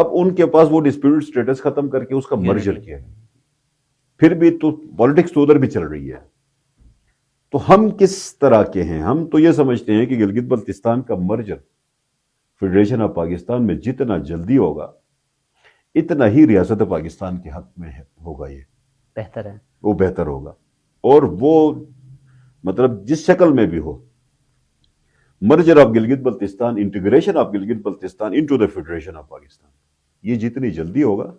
اب ان کے پاس وہ ڈسپیوٹ سٹیٹس ختم کر کے اس کا مرجر کیا ہے، پھر بھی تو پالیٹکس تو ادھر بھی چل رہی ہے. تو ہم کس طرح کے ہیں؟ ہم تو یہ سمجھتے ہیں کہ گلگت بلتستان کا مرجر فیڈریشن آف پاکستان میں جتنا جلدی ہوگا اتنا ہی ریاست پاکستان کے حق میں ہوگا، یہ بہتر ہے، وہ بہتر ہوگا. اور وہ مطلب جس شکل میں بھی ہو، merger of Gilgit Baltistan, integration of Gilgit Baltistan into the federation of Pakistan, یہ جتنی جلدی ہوگا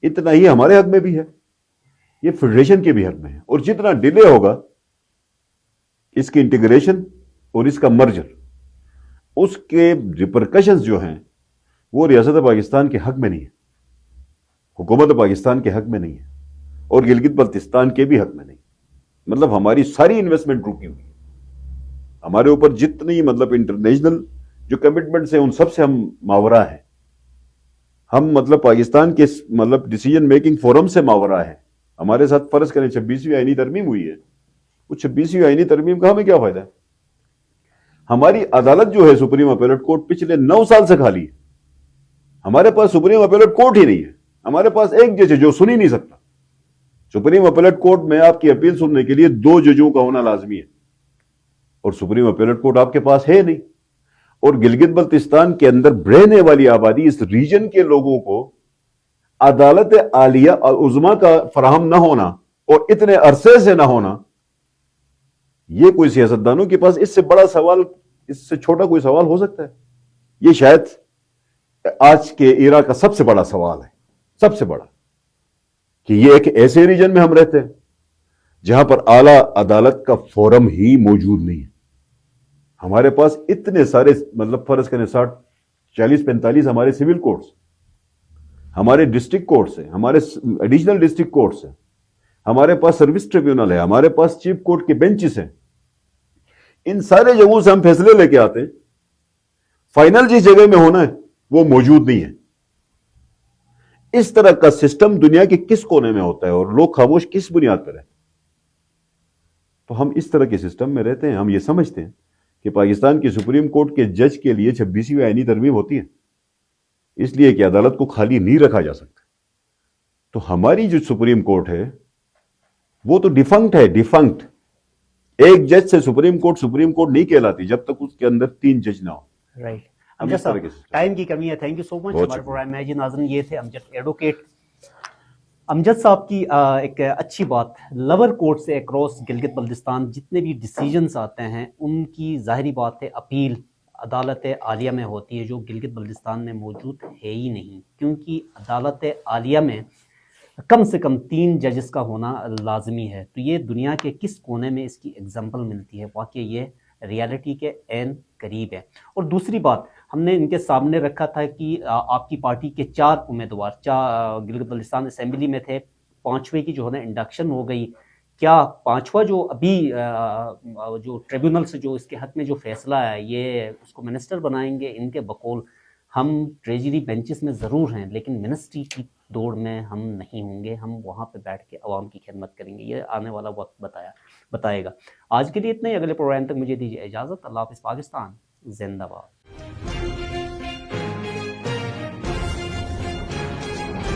اتنا ہی ہمارے حق میں بھی ہے، یہ فیڈریشن کے بھی حق میں ہے. اور جتنا ڈیلے ہوگا اس کی انٹیگریشن اور اس کا مرجر، اس کے ریپرکشنز جو ہیں وہ ریاست پاکستان کے حق میں نہیں ہے، حکومت پاکستان کے حق میں نہیں ہے، اور گلگت بلتستان کے بھی حق میں نہیں. مطلب ہماری ساری انویسٹمنٹ رکی ہوئی ہے، ہمارے اوپر جتنی مطلب انٹرنیشنل جو کمٹمنٹس ہیں ان سب سے ہم ماورا ہیں. ہم مطلب پاکستان کے مطلب ڈیسیجن میکنگ فورم سے ماورا ہیں. ہمارے ساتھ فرض کریں 26ویں آئینی ترمیم ہوئی ہے، وہ 26ویں آئینی ترمیم کا ہمیں کیا فائدہ ہے؟ ہماری عدالت جو ہے سپریم اپیلٹ کورٹ پچھلے 9 سال سے خالی ہے. ہمارے پاس سپریم اپیلٹ کورٹ ہی نہیں ہے. ہمارے پاس ایک جج ہے جو سن ہی نہیں سکتا. سپریم اپیلٹ کورٹ میں آپ کی اپیل سننے کے لیے 2 ججوں کا ہونا لازمی ہے، اور سپریم اپیلٹ کورٹ آپ کے پاس ہے نہیں. اور گلگت بلتستان کے اندر رہنے والی آبادی، اس ریجن کے لوگوں کو عدالت عالیہ عظمیٰ کا فراہم نہ ہونا اور اتنے عرصے سے نہ ہونا، یہ کوئی سیاستدانوں کے پاس اس سے بڑا سوال، اس سے چھوٹا کوئی سوال ہو سکتا ہے؟ یہ شاید آج کے ایرا کا سب سے بڑا سوال ہے، سب سے بڑا، کہ یہ ایک ایسے ریجن میں ہم رہتے ہیں جہاں پر اعلیٰ عدالت کا فورم ہی موجود نہیں ہے. ہمارے پاس اتنے سارے مطلب فرض کریں 40-45 ہمارے سول کورٹس، ہمارے ڈسٹرکٹ کورٹس ہیں، ہمارے ایڈیشنل ڈسٹرکٹ کورٹس ہیں، ہمارے پاس سروس ٹریبیونل ہے، ہمارے پاس چیف کورٹ کے بینچز ہیں. ان سارے جگہوں سے ہم فیصلے لے کے آتے ہیں، فائنل جس جگہ میں ہونا ہے وہ موجود نہیں ہے. اس طرح کا سسٹم دنیا کے کس کونے میں ہوتا ہے اور لوگ خاموش کس بنیاد پر رہتے ہیں؟ تو ہم اس طرح کے سسٹم میں رہتے ہیں. ہم یہ سمجھتے ہیں کہ پاکستان کی سپریم کورٹ کے جج کے لیے 26ویں آئینی ترمیم ہوتی ہے اس لیے کہ عدالت کو خالی نہیں رکھا جا سکتا. تو ہماری جو سپریم کورٹ ہے وہ تو ڈیفنکٹ ہے، ڈیفنکٹ. ایک جج سے سپریم کورٹ نہیں کہلاتی جب تک اس کے اندر 3 جج نہ ہو. رائٹ. امجد صاحب ٹائم کی کمی ہے، تھینک یو سو مچ. ہمارے پروگرام میں جی ناظرین یہ تھے امجد ایڈوکیٹ. امجد صاحب کی ایک اچھی بات، لور کورٹ سے اکراس گلگت بلتستان جتنے بھی ڈیسیجنز آتے ہیں ان کی ظاہری بات ہے اپیل عدالت عالیہ میں ہوتی ہے، جو گلگت بلتستان میں موجود ہے ہی نہیں، کیونکہ عدالت عالیہ میں کم سے کم 3 ججز کا ہونا لازمی ہے. تو یہ دنیا کے کس کونے میں اس کی ایگزامپل ملتی ہے؟ واقعی یہ ریالٹی کے عین قریب ہے. اور دوسری بات، ہم نے ان کے سامنے رکھا تھا کہ آپ کی پارٹی کے 4 امیدوار گلگت بلتستان اسمبلی میں تھے، 5ویں کی جو ہے نا انڈکشن ہو گئی. کیا 5واں جو ابھی جو ٹریبیونل سے جو اس کے حق میں جو فیصلہ ہے یہ اس کو منسٹر بنائیں گے؟ ان کے بقول ہم ٹریجری بینچز میں ضرور ہیں لیکن منسٹری کی دوڑ میں ہم نہیں ہوں گے، ہم وہاں پہ بیٹھ کے عوام کی خدمت کریں گے. یہ آنے والا وقت بتائے گا. آج کے لیے اتنا ہی، اگلے پروگرام تک مجھے دیجیے اجازت. اللہ حافظ. پاکستان زندہ باد.